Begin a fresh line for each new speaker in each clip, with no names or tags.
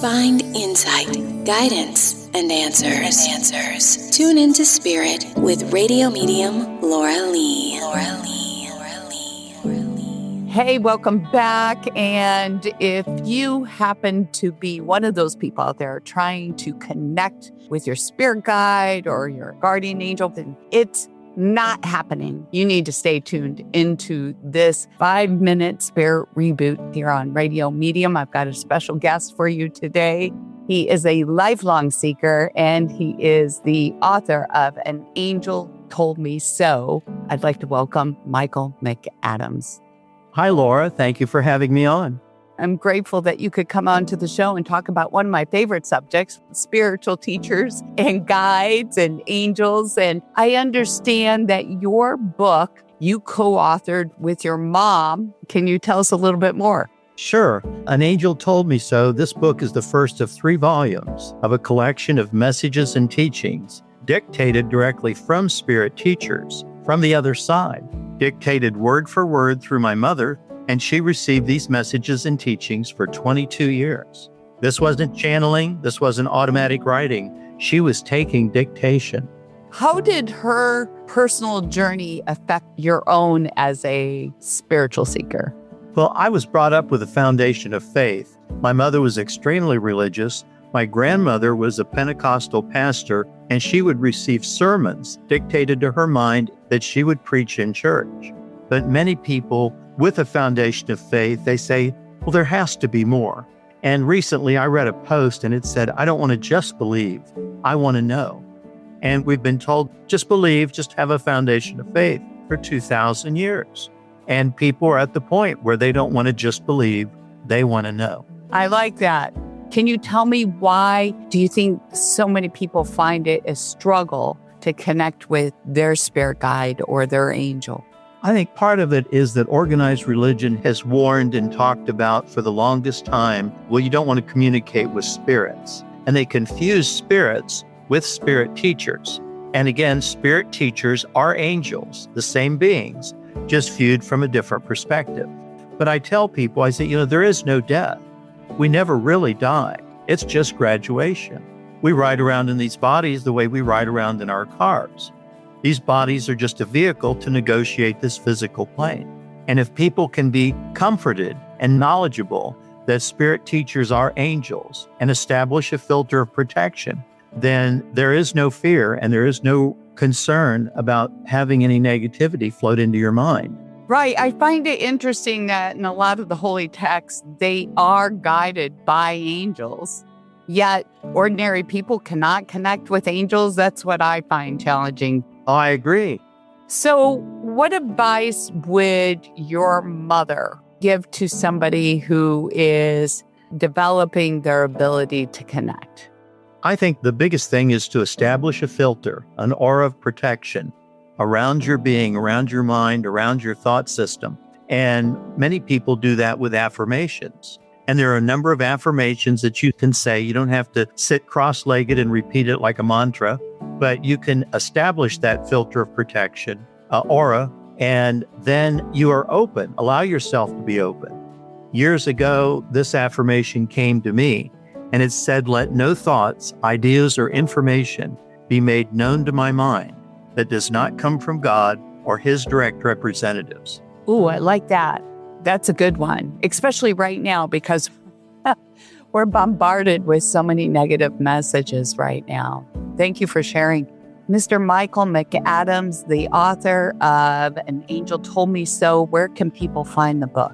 Find insight, guidance, and answers. Tune into Spirit with radio medium Laura Lee.
Hey, welcome back. And if you happen to be one of those people out there trying to connect with your spirit guide or your guardian angel, then it's not happening. You need to stay tuned into this 5-minute spirit reboot here on Radio Medium. I've got a special guest for you today. He is a lifelong seeker and he is the author of An Angel Told Me So. I'd like to welcome Michael McAdams.
Hi, Laura. Thank you for having me on.
I'm grateful that you could come on to the show and talk about one of my favorite subjects, spiritual teachers and guides and angels. And I understand that your book you co-authored with your mom. Can you tell us a little bit more?
Sure. An Angel Told Me So. This book is the first of 3 volumes of a collection of messages and teachings dictated directly from spirit teachers from the other side, dictated word for word through my mother. And she received these messages and teachings for 22 years. This wasn't channeling. This wasn't automatic writing. She was taking dictation.
How did her personal journey affect your own as a spiritual seeker?
Well, I was brought up with a foundation of faith. My mother was extremely religious. My grandmother was a Pentecostal pastor, and she would receive sermons dictated to her mind that she would preach in church. But many people with a foundation of faith, they say, well, there has to be more. And recently I read a post and it said, I don't want to just believe, I want to know. And we've been told, just believe, just have a foundation of faith for 2,000 years. And people are at the point where they don't want to just believe, they want to know.
I like that. Can you tell me why do you think so many people find it a struggle to connect with their spirit guide or their angel?
I think part of it is that organized religion has warned and talked about for the longest time, well, you don't want to communicate with spirits. And they confuse spirits with spirit teachers. And again, spirit teachers are angels, the same beings, just viewed from a different perspective. But I tell people, I say, there is no death. We never really die. It's just graduation. We ride around in these bodies the way we ride around in our cars. These bodies are just a vehicle to negotiate this physical plane. And if people can be comforted and knowledgeable that spirit teachers are angels and establish a filter of protection, then there is no fear and there is no concern about having any negativity float into your mind.
Right. I find it interesting that in a lot of the holy texts, they are guided by angels. Yet ordinary people cannot connect with angels. That's what I find challenging.
I agree.
So what advice would your mother give to somebody who is developing their ability to connect?
I think the biggest thing is to establish a filter, an aura of protection around your being, around your mind, around your thought system. And many people do that with affirmations. And there are a number of affirmations that you can say. You don't have to sit cross-legged and repeat it like a mantra, but you can establish that filter of protection, aura, and then you are open. Allow yourself to be open. Years ago, this affirmation came to me, and it said, let no thoughts, ideas, or information be made known to my mind that does not come from God or his direct representatives.
Ooh, I like that. That's a good one, especially right now because we're bombarded with so many negative messages right now. Thank you for sharing. Mr. Michael McAdams, the author of An Angel Told Me So, where can people find the book?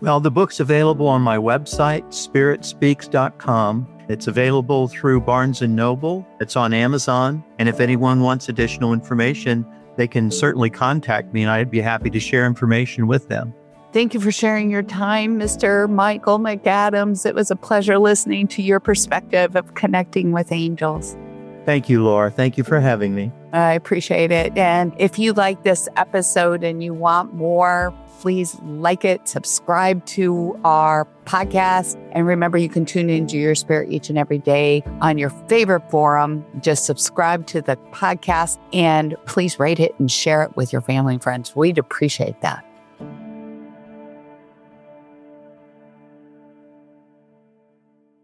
Well, the book's available on my website, spiritspeaks.com. It's available through Barnes & Noble. It's on Amazon. And if anyone wants additional information, they can certainly contact me and I'd be happy to share information with them.
Thank you for sharing your time, Mr. Michael McAdams. It was a pleasure listening to your perspective of connecting with angels.
Thank you, Laura. Thank you for having me.
I appreciate it. And if you like this episode and you want more, please like it, subscribe to our podcast. And remember, you can tune into Your Spirit each and every day on your favorite forum. Just subscribe to the podcast and please rate it and share it with your family and friends. We'd appreciate that.